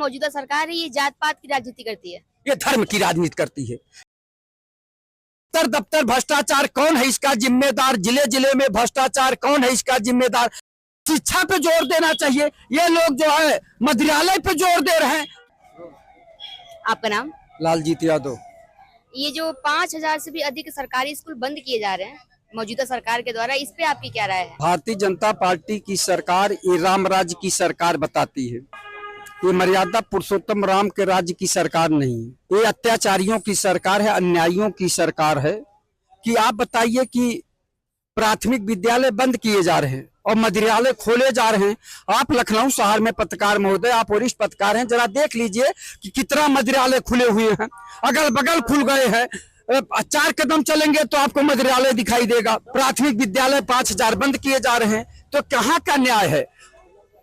मौजूदा सरकार है ये जात पात की राजनीति करती है? ये धर्म की राजनीति करती है। दफ्तर दफ्तर भ्रष्टाचार कौन है इसका जिम्मेदार, जिले जिले में भ्रष्टाचार कौन है इसका जिम्मेदार। शिक्षा पे जोर देना चाहिए, ये लोग जो है मंदिरालय पे जोर दे रहे हैं। आपका नाम? लालजीत यादव। ये जो 5,000 से भी अधिक सरकारी स्कूल बंद किए जा रहे हैं मौजूदा सरकार के द्वारा, इस पे आपकी क्या राय है? भारतीय जनता पार्टी की सरकार ये राम राज्य की सरकार बताती है। ये मर्यादा पुरुषोत्तम राम के राज्य की सरकार नहीं है। ये अत्याचारियों की सरकार है, अन्यायियों की सरकार है। कि आप बताइए कि प्राथमिक विद्यालय बंद किए जा रहे हैं और मदिरालय खोले जा रहे हैं। आप लखनऊ शहर में पत्रकार महोदय, आप वरिष्ठ पत्रकार हैं, जरा देख लीजिए कि कितना मदिरालय खुले हुए हैं, अगल बगल खुल गए हैं। 4 कदम चलेंगे तो आपको मदिरालय दिखाई देगा। प्राथमिक विद्यालय 5,000 बंद किए जा रहे हैं, तो कहाँ का न्याय है?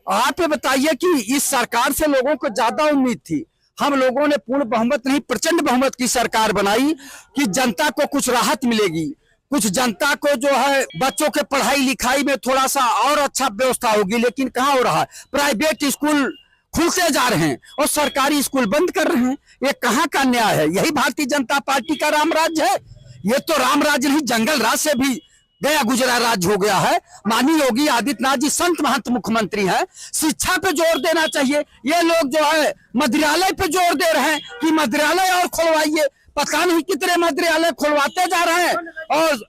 आप ये बताइए कि इस सरकार से लोगों को ज्यादा उम्मीद थी। हम लोगों ने पूर्ण बहुमत नहीं, प्रचंड बहुमत की सरकार बनाई कि जनता को कुछ राहत मिलेगी, कुछ जनता को जो है बच्चों के पढ़ाई लिखाई में थोड़ा सा और अच्छा व्यवस्था होगी। लेकिन कहाँ हो रहा है? प्राइवेट स्कूल खुलते जा रहे हैं और सरकारी स्कूल बंद कर रहे हैं। ये कहाँ का न्याय है? यही भारतीय जनता पार्टी का राम राज्य है? ये तो राम राज्य नहीं, जंगल राज से भी गया गुजरा राज्य हो गया है। माननीय योगी आदित्यनाथ जी संत महंत मुख्यमंत्री हैं, शिक्षा पे जोर देना चाहिए। ये लोग जो है मंदिरालय पे जोर दे रहे हैं कि मंदिरालय और खुलवाइए। पता नहीं कितने मंदिरालय खुलवाते जा रहे हैं और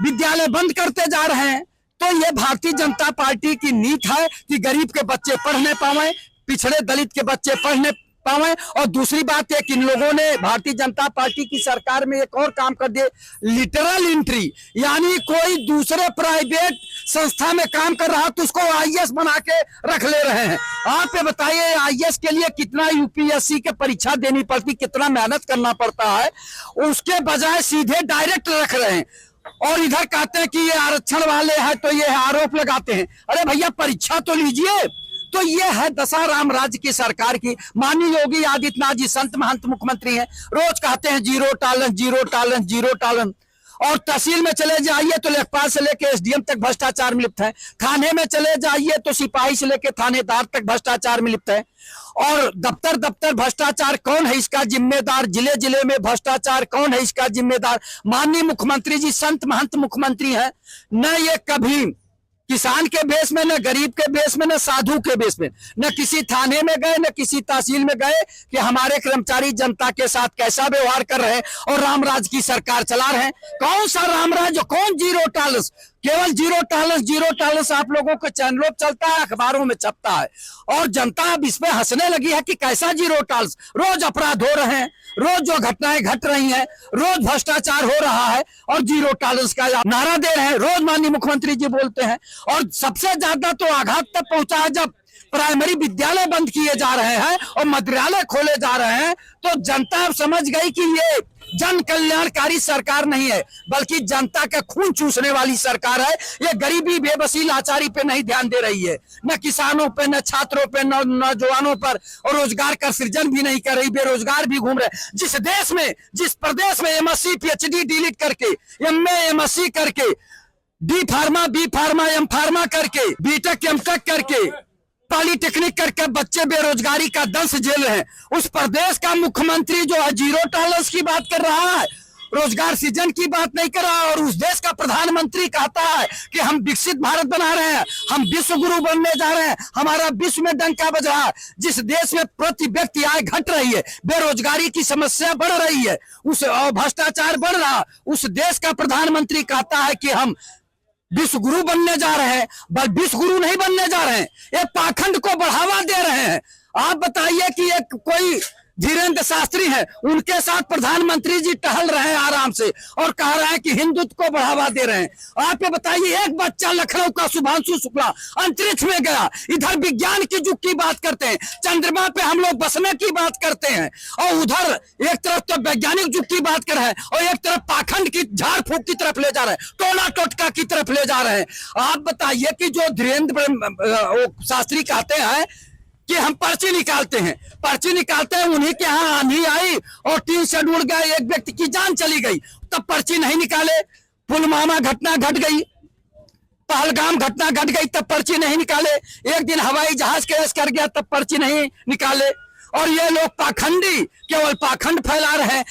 विद्यालय बंद करते जा रहे हैं। तो ये भारतीय जनता पार्टी की नीति है कि गरीब के बच्चे पढ़ने पावे, पिछड़े दलित के बच्चे पढ़ने पावे। और दूसरी बात है कि इन लोगों ने भारतीय जनता पार्टी की सरकार में एक और काम कर दिए, लिटरल एंट्री, यानी कोई दूसरे प्राइवेट संस्था में काम कर रहा तो उसको आईएएस बना के रख ले रहे हैं। आप ये बताइए आईएएस के लिए कितना यूपीएससी के परीक्षा देनी पड़ती, कितना मेहनत करना पड़ता है, उसके बजाय सीधे डायरेक्ट रख रहे हैं। और इधर कहते हैं कि ये आरक्षण वाले हैं तो ये आरोप लगाते हैं। अरे भैया परीक्षा तो लीजिए। तो ये है दशा राम राज्य की सरकार की। माननीय योगी आदित्यनाथ जी संत महंत मुख्यमंत्री हैं, रोज कहते हैं zero tolerance, zero tolerance, zero tolerance. और तहसील में चले जाइए तो लेखपाल से लेके एसडीएम तक भ्रष्टाचार में लिप्त है। थाने में चले जाइए तो सिपाही से लेके थानेदार तक भ्रष्टाचार में लिप्त है। और दफ्तर दफ्तर भ्रष्टाचार कौन है इसका जिम्मेदार, जिले जिले में भ्रष्टाचार कौन है इसका जिम्मेदार। माननीय मुख्यमंत्री जी संत महंत मुख्यमंत्री हैं। न ये कभी किसान के बेस में, न गरीब के बेस में, न साधु के बेस में, न किसी थाने में गए, न किसी तहसील में गए कि हमारे कर्मचारी जनता के साथ कैसा व्यवहार कर रहे हैं और रामराज की सरकार चला रहे हैं। कौन सा रामराज, कौन जीरो टॉलरेंस? केवल जीरो टॉलरेंस, जीरो टॉलरेंस आप लोगों के चैनलों पर चलता है, अखबारों में छपता है और जनता अब इसमें हंसने लगी है कि कैसा जीरो टॉलरेंस। रोज अपराध हो रहे हैं, रोज जो घटनाएं घट रही हैं, रोज भ्रष्टाचार हो रहा है और जीरो टॉलरेंस का नारा दे रहे हैं। रोज माननीय मुख्यमंत्री जी बोलते हैं। और सबसे ज्यादा तो आघात तक पहुंचा है जब प्राइमरी विद्यालय बंद किए जा रहे हैं और मंदिरालय खोले जा रहे हैं। तो जनता अब समझ गई कि ये जन कल्याणकारी सरकार नहीं है, बल्कि जनता का खून चूसने वाली सरकार है। ये गरीबी बेबसी लाचारी पे नहीं ध्यान दे रही है, न किसानों पे, न छात्रों पे, न नौजवानों पर, और रोजगार का सृजन भी नहीं कर रही। बेरोजगार भी घूम रहे। जिस देश में, जिस प्रदेश में एमएससी पीएचडी डिलीट करके, एमए एमएससी करके, D pharma, B pharma, M pharma करके, बीटेक एमटेक करके, पॉलिटेक्निक करके बच्चे बेरोजगारी का दंश झेल रहे हैं, उस प्रदेश का मुख्यमंत्री जो है जीरो टॉलरेंस की बात कर रहा है, रोजगार सृजन की बात नहीं कर रहा। और उस देश का प्रधानमंत्री कहता है कि हम विकसित भारत बना रहे हैं, हम विश्व गुरु बनने जा रहे हैं, हमारा विश्व में डंका बज रहा है। जिस देश में प्रति व्यक्ति आय घट रही है, बेरोजगारी की समस्या बढ़ रही है, उस भ्रष्टाचार बढ़ रहा, उस देश का प्रधानमंत्री कहता है कि हम विश्व गुरु बनने जा रहे हैं। बस विश्व गुरु नहीं बनने जा रहे हैं, ये पाखंड को बढ़ावा दे रहे हैं। आप बताइए कि एक कोई धीरेन्द्र शास्त्री है, उनके साथ प्रधानमंत्री जी टहल रहे हैं आराम से और कह रहे हैं कि हिंदुत्व को बढ़ावा दे रहे हैं। आप ये बताइए, एक बच्चा लखनऊ का शुभांशु शुक्ला अंतरिक्ष में गया, इधर विज्ञान की युग की बात करते हैं, चंद्रमा पे हम लोग बसने की बात करते हैं, और उधर एक तरफ तो वैज्ञानिक युग की बात कर रहे हैं और एक तरफ पाखंड की झाड़ फूक की तरफ ले जा रहे हैं, टोला टोटका की तरफ ले जा रहे हैं। आप बताइए कि जो धीरेन्द्र शास्त्री कहते हैं कि हम पर्ची निकालते हैं, पर्ची निकालते हैं, उन्हीं के यहाँ आंधी आई और 3 से उड़ गए, एक व्यक्ति की जान चली गई, तब पर्ची नहीं निकाले। पुलवामा घटना घट गई, पहलगाम घटना घट गई, तब पर्ची नहीं निकाले। एक दिन हवाई जहाज क्रैश कर गया, तब पर्ची नहीं निकाले। और ये लोग पाखंडी केवल पाखंड फैला रहे हैं।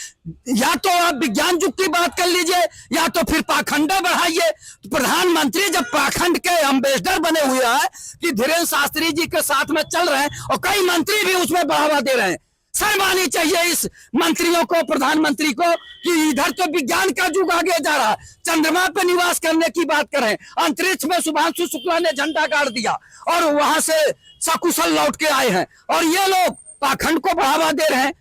या तो आप विज्ञान युग की बात कर लीजिए या तो फिर पाखंड बढ़ाइए। तो प्रधानमंत्री जब पाखंड के एम्बेसडर बने हुए हैं कि धीरेन्द्र शास्त्री जी के साथ में चल रहे हैं और कई मंत्री भी उसमें बढ़ावा दे रहे हैं, शर्म आनी चाहिए इस मंत्रियों को, प्रधानमंत्री को, कि इधर तो विज्ञान का युग आगे जा रहा है, चंद्रमा पे निवास करने की बात कर रहे हैं, अंतरिक्ष में शुभांशु शुक्ला ने झंडा गाड़ दिया और वहां से सकुशल लौट के आए हैं, और ये लोग पाखंड को बढ़ावा दे रहे हैं।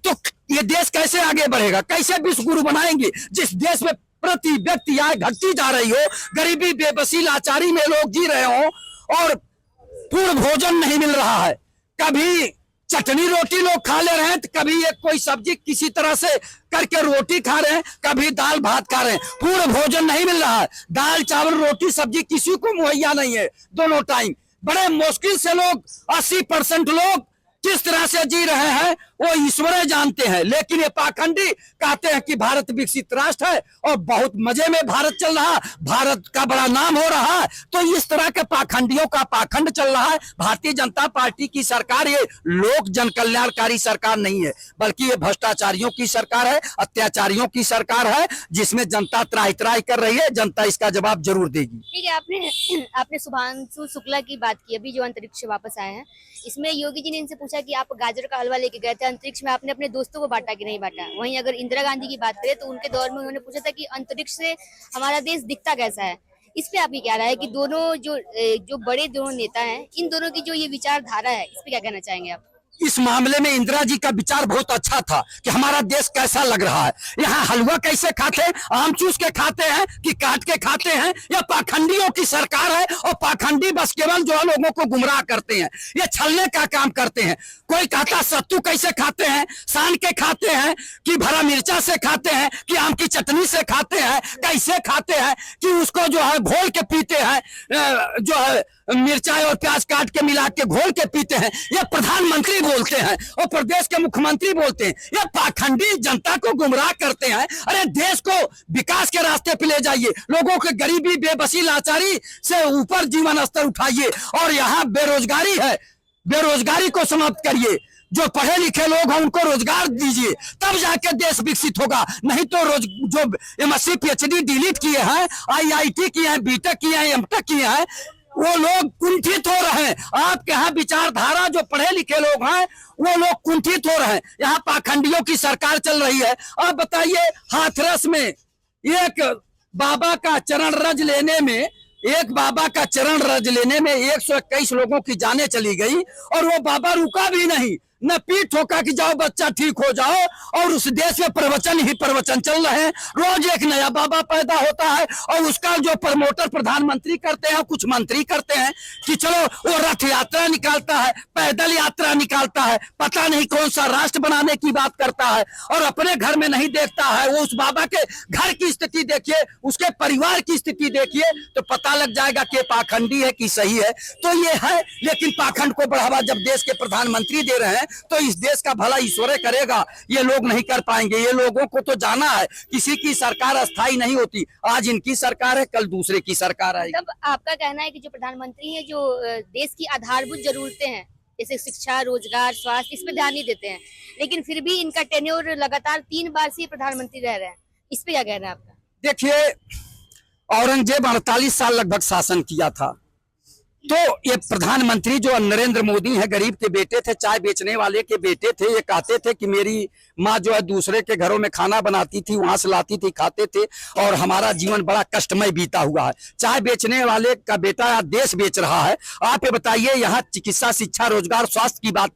तो ये देश कैसे आगे बढ़ेगा, कैसे विश्व गुरु बनाएंगे जिस देश में प्रति व्यक्ति आय घटती जा रही हो, गरीबी बेबसी लाचारी में लोग जी रहे हो और पूर्ण भोजन नहीं मिल रहा है। कभी चटनी रोटी लोग खा ले रहे हैं, तो कभी एक कोई सब्जी किसी तरह से करके रोटी खा रहे हैं, कभी दाल भात खा रहे हैं, पूर्ण भोजन नहीं मिल रहा है। दाल चावल रोटी सब्जी किसी को मुहैया नहीं है दोनों टाइम। बड़े मुश्किल से लोग 80% लोग किस तरह से जी रहे हैं वो ईश्वर जानते हैं। लेकिन ये पाखंडी कहते हैं कि भारत विकसित राष्ट्र है और बहुत मजे में भारत चल रहा, भारत का बड़ा नाम हो रहा है। तो इस तरह के पाखंडियों का पाखंड चल रहा है। भारतीय जनता पार्टी की सरकार ये लोक जन कल्याणकारी सरकार नहीं है, बल्कि ये भ्रष्टाचारियों की सरकार है, अत्याचारियों की सरकार है, जिसमें जनता त्राही त्राही कर रही है। जनता इसका जवाब जरूर देगी। ठीक है, आपने शुभांशु शुक्ला की बात की, अभी जो अंतरिक्ष से वापस आए हैं, इसमें योगी जी ने इनसे पूछा कि आप गाजर का हलवा लेके गए थे अंतरिक्ष में, आपने अपने दोस्तों को बांटा कि नहीं बांटा। वहीं अगर इंदिरा गांधी की बात करें तो उनके दौर में उन्होंने पूछा था कि अंतरिक्ष से हमारा देश दिखता कैसा है। इस पे आपकी क्या राय है कि दोनों जो बड़े दोनों नेता हैं, इन दोनों की जो ये विचारधारा है, इस पे क्या कहना चाहेंगे आप? इस मामले में इंदिरा जी का विचार बहुत अच्छा था कि हमारा देश कैसा लग रहा है। यहाँ हलवा कैसे खाते हैं, आम चूस के खाते हैं कि काट के खाते हैं। यह पाखंडियों की सरकार है और पाखंडी बस केवल जो है लोगों को गुमराह करते हैं, ये छलने का काम करते हैं। कोई कहता सत्तू कैसे खाते हैं, सान के खाते हैं कि भरा मिर्चा से खाते हैं कि आम की चटनी से खाते हैं, कैसे खाते हैं कि उसको जो है घोल के पीते हैं, जो है मिर्चा और प्याज काट के मिला के घोल के पीते हैं। ये प्रधानमंत्री बोलते हैं और प्रदेश के मुख्यमंत्री बोलते हैं। ये पाखंडी जनता को गुमराह करते हैं। अरे देश को विकास के रास्ते पे ले जाइए, लोगों के गरीबी बेबसी लाचारी से ऊपर जीवन स्तर उठाइए, और यहाँ बेरोजगारी है, बेरोजगारी को समाप्त करिए। जो पढ़े लिखे लोग हैं उनको रोजगार दीजिए, तब जाके देश विकसित होगा। नहीं तो जो MSc PhD डिलीट किए हैं, IIT किए हैं, BTech किए हैं, MTech किए हैं, वो लोग कुंठित हो रहे हैं। आपके यहाँ विचारधारा जो पढ़े लिखे लोग हैं वो लोग कुंठित हो रहे हैं। यहाँ पाखंडियों की सरकार चल रही है। अब बताइए, हाथरस में एक बाबा का चरण रज लेने में 121 लोगों की जानें चली गई, और वो बाबा रुका भी नहीं, न पीठ ठोका कि जाओ बच्चा ठीक हो जाओ। और उस देश में प्रवचन ही प्रवचन चल रहे हैं, रोज एक नया बाबा पैदा होता है, और उसका जो प्रमोटर प्रधानमंत्री करते हैं, कुछ मंत्री करते हैं कि चलो वो रथ यात्रा निकालता है, पैदल यात्रा निकालता है, पता नहीं कौन सा राष्ट्र बनाने की बात करता है, और अपने घर में नहीं देखता है। वो उस बाबा के घर की स्थिति देखिए, उसके परिवार की स्थिति देखिए, तो पता लग जाएगा कि पाखंडी है कि सही है। तो ये है, लेकिन पाखंड को बढ़ावा जब देश के प्रधानमंत्री दे रहे हैं तो इस देश का भला ईश्वर करेगा, ये लोग नहीं कर पाएंगे। ये लोगों को तो जाना है, किसी की सरकार अस्थाई नहीं होती। आज इनकी सरकार है, कल दूसरे की सरकार आएगी। तब आपका कहना है कि जो प्रधानमंत्री है, जो देश की आधारभूत जरूरतें हैं जैसे शिक्षा, रोजगार, स्वास्थ्य, इस पे ध्यान नहीं देते हैं, लेकिन फिर भी इनका टेन्योर लगातार 3 बार से प्रधानमंत्री रह रहे हैं। इस पे क्या कहना है आपका? देखिए, औरंगजेब 48 साल लगभग शासन किया था, तो ये प्रधानमंत्री जो नरेंद्र मोदी है, गरीब के बेटे थे, चाय बेचने वाले के बेटे थे। ये कहते थे कि मेरी माँ जो है दूसरे के घरों में खाना बनाती थी, वहां से लाती थी, खाते थे, और हमारा जीवन बड़ा कष्टमय बीता हुआ है। चाय बेचने वाले का बेटा देश बेच रहा है। आप ये बताइए, यहाँ चिकित्सा, शिक्षा, रोजगार, स्वास्थ्य की बात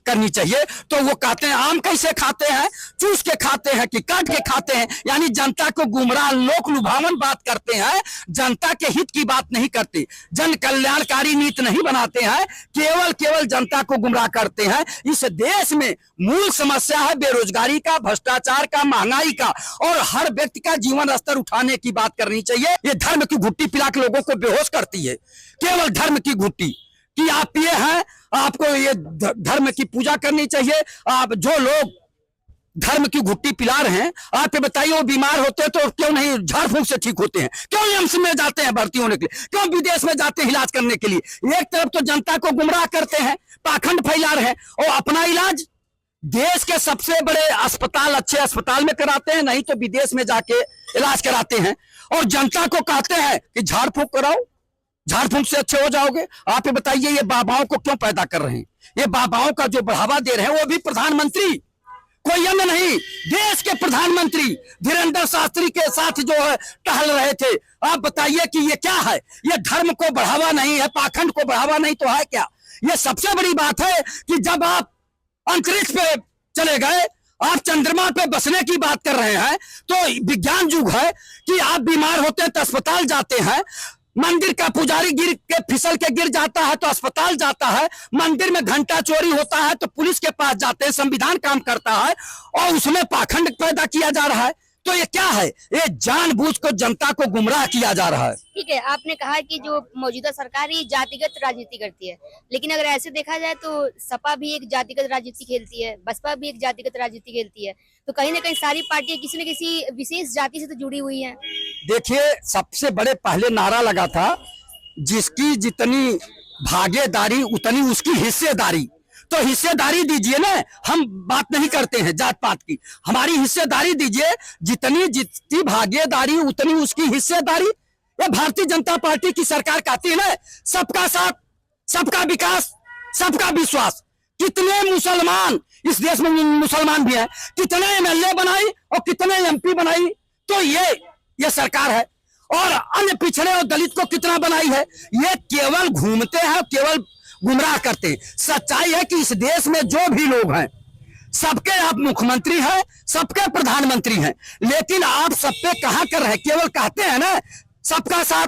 करनी चाहिए, तो वो कहते हैं आम कैसे खाते हैं, चूस के खाते हैं कि काट के खाते हैं। यानी जनता को गुमराह, लोक लुभावन बात करते हैं, जनता के हित की बात नहीं करते, जन कल्याणकारी नीति नहीं बनाते हैं, केवल जनता को गुमराह करते हैं। इस देश में मूल समस्या है बेरोजगारी का, भ्रष्टाचार का, महंगाई का, और हर व्यक्ति का जीवन स्तर उठाने की बात करनी चाहिए। ये धर्म की घुट्टी पिला के लोगों को बेहोश करती है, केवल धर्म की घुट्टी कि आप ये हैं, आपको ये धर्म की पूजा करनी चाहिए। आप जो लोग धर्म की घुट्टी पिला रहे हैं। आप ये बताइए, वो बीमार होते हैं तो क्यों नहीं झाड़ फूंक से ठीक होते हैं? क्यों एम्स में जाते हैं भर्ती होने के लिए? क्यों विदेश में जाते हैं इलाज करने के लिए? एक तरफ तो जनता को गुमराह करते हैं, पाखंड फैला रहे हैं, और अपना इलाज देश के सबसे बड़े अस्पताल, अच्छे अस्पताल में कराते हैं, नहीं तो विदेश में जाके इलाज कराते हैं, और जनता को कहते हैं कि झाड़ फूंक कराओ, झाड़ फूंक से अच्छे हो जाओगे। आप ये बताइए, ये बाबाओं को क्यों पैदा कर रहे हैं? ये बाबाओं का जो बढ़ावा दे रहे हैं, वो भी प्रधानमंत्री, कोई अन्य नहीं, देश के प्रधानमंत्री धीरेन्द्र शास्त्री के साथ जो है टहल रहे थे। आप बताइए कि ये क्या है? ये धर्म को बढ़ावा नहीं है, पाखंड को बढ़ावा नहीं तो है क्या? ये सबसे बड़ी बात है कि जब आप अंतरिक्ष पे चले गए, आप चंद्रमा पे बसने की बात कर रहे हैं, तो विज्ञान युग है कि आप बीमार होते हैं तो अस्पताल जाते हैं, मंदिर का पुजारी गिर के फिसल के गिर जाता है तो अस्पताल जाता है, मंदिर में घंटा चोरी होता है तो पुलिस के पास जाते हैं, संविधान काम करता है, और उसमें पाखंड पैदा किया जा रहा है। तो ये क्या है? ये जानबूझ को जनता को गुमराह किया जा रहा है। ठीक है, आपने कहा कि जो मौजूदा सरकार ये जातिगत राजनीति करती है, लेकिन अगर ऐसे देखा जाए तो सपा भी एक जातिगत राजनीति खेलती है, बसपा भी एक जातिगत राजनीति खेलती है, तो कहीं ना कहीं सारी पार्टियां किसी न किसी विशेष जाति से तो जुड़ी हुई हैं। देखिए, सबसे बड़े पहले नारा लगा था, जिसकी जितनी भागीदारी उतनी उसकी हिस्सेदारी। तो हिस्सेदारी दीजिए ना, हम बात नहीं करते हैं जात पात की, हमारी हिस्सेदारी दीजिए, जितनी भागीदारी उतनी उसकी हिस्सेदारी। ये भारतीय जनता पार्टी की सरकार कहती है ना, सबका साथ, सबका विकास, सबका विश्वास। कितने मुसलमान इस देश में मुसलमान भी हैं, कितने एमएलए बनाई और कितने एमपी बनाई, तो ये सरकार है। और अन्य पिछड़े और दलित को कितना बनाई है। ये केवल घूमते हैं, केवल गुमराह करते हैं। सच्चाई है कि इस देश में जो भी लोग हैं, सबके आप मुख्यमंत्री हैं, सबके प्रधानमंत्री हैं, लेकिन आप सब पे कहां कर रहे हैं? केवल कहते हैं ना, सबका साथ,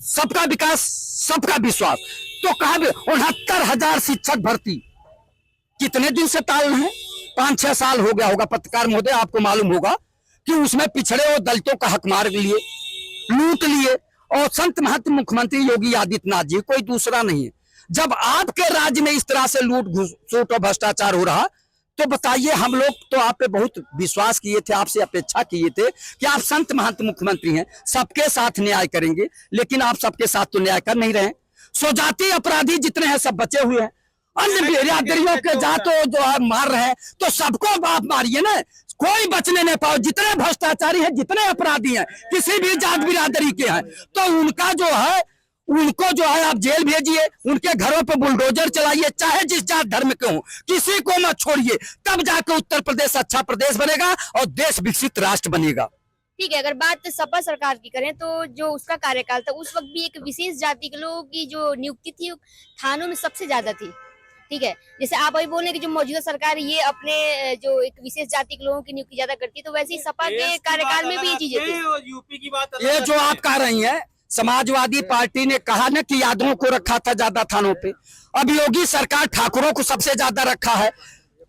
सबका विकास, सबका विश्वास। तो कहा 69,000 शिक्षक भर्ती कितने दिन से टाल रहे हैं? 5-6 साल हो गया होगा। पत्रकार महोदय, आपको मालूम होगा कि उसमें पिछड़े और दलितों का हक मार लिए, लूट लिए, और संत महंत मुख्यमंत्री योगी आदित्यनाथ जी, कोई दूसरा नहीं है। जब आपके राज्य में इस तरह से लूट घूसट और भ्रष्टाचार हो रहा, तो बताइए, हम लोग तो आप पे बहुत विश्वास किए थे, आपसे अपेक्षा किए थे कि आप संत महंत मुख्यमंत्री हैं, सबके साथ न्याय करेंगे, लेकिन आप सबके साथ तो न्याय कर नहीं रहे। स्वजातीय अपराधी जितने हैं सब बचे हुए हैं, अन्य बिरादरियों के जातो जो है मार रहे हैं, तो सबको आप मारिए ना, कोई बचने नहीं पाओ। जितने भ्रष्टाचारी हैं, जितने अपराधी हैं, किसी भी जात बिरादरी के हैं, तो उनका जो है, उनको जो है आप जेल भेजिए, उनके घरों पे बुलडोजर चलाइए, चाहे जिस जात धर्म के हो, किसी को मत छोड़िए। तब जाकर उत्तर प्रदेश अच्छा प्रदेश बनेगा और देश विकसित राष्ट्र बनेगा। ठीक है, अगर बात सपा सरकार की करें तो जो उसका कार्यकाल था, उस वक्त भी एक विशेष जाति के लोगों की जो नियुक्ति थी थानों में सबसे ज्यादा थी। ठीक है, जैसे आप अभी बोल रहे कि जो मौजूदा सरकार ये अपने जो एक विशेष जाति के लोगों की नियुक्ति ज्यादा करती है, तो वैसे ही सपा के कार्यकाल में भी ये चीजें थी। यूपी की बात, ये जो आप कह रही हैं, समाजवादी पार्टी ने कहा ना कि यादवों को रखा था ज्यादा थानों पे, अब योगी सरकार ठाकुरों को सबसे ज्यादा रखा है।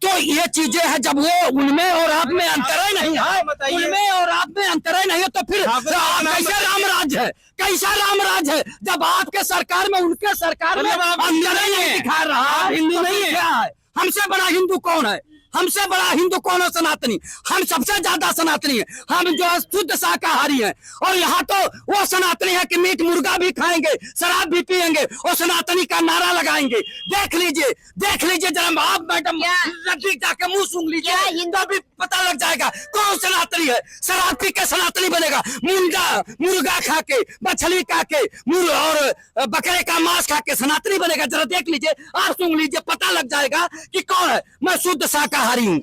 तो ये चीजें हैं, जब वो उनमें और आप में अंतर ही नहीं है, उनमें और आप में अंतर ही नहीं है, तो फिर कैसा रामराज है? कैसा रामराज है जब आपके सरकार में उनके सरकार में अंतर ही नहीं दिखा रहा? हिंदू नहीं है? क्या है? हमसे बड़ा हिंदू कौन है? हमसे बड़ा हिंदू कौन है? सनातनी। हम सबसे ज्यादा सनातनी है, हम जो है शुद्ध शाकाहारी हैं। और यहाँ तो वो सनातनी है कि मीट मुर्गा भी खाएंगे, शराब भी पिएंगे और सनातनी का नारा लगाएंगे। देख लीजिए, देख लीजिए जरा आप मैडम, नजदीक जाके मुंह सूंघ लीजिए, हिंदू भी पता लग जाएगा कौन सनातनी है। शराब पी के सनातनी बनेगा, मुर्गा खा के, मछली खा के, और बकरे का मांस खा के सनातनी बनेगा। जरा देख लीजिए, आप सूंघ लीजिए, पता लग जाएगा कि कौन है। मैं शुद्ध शाकाहारी हूँ।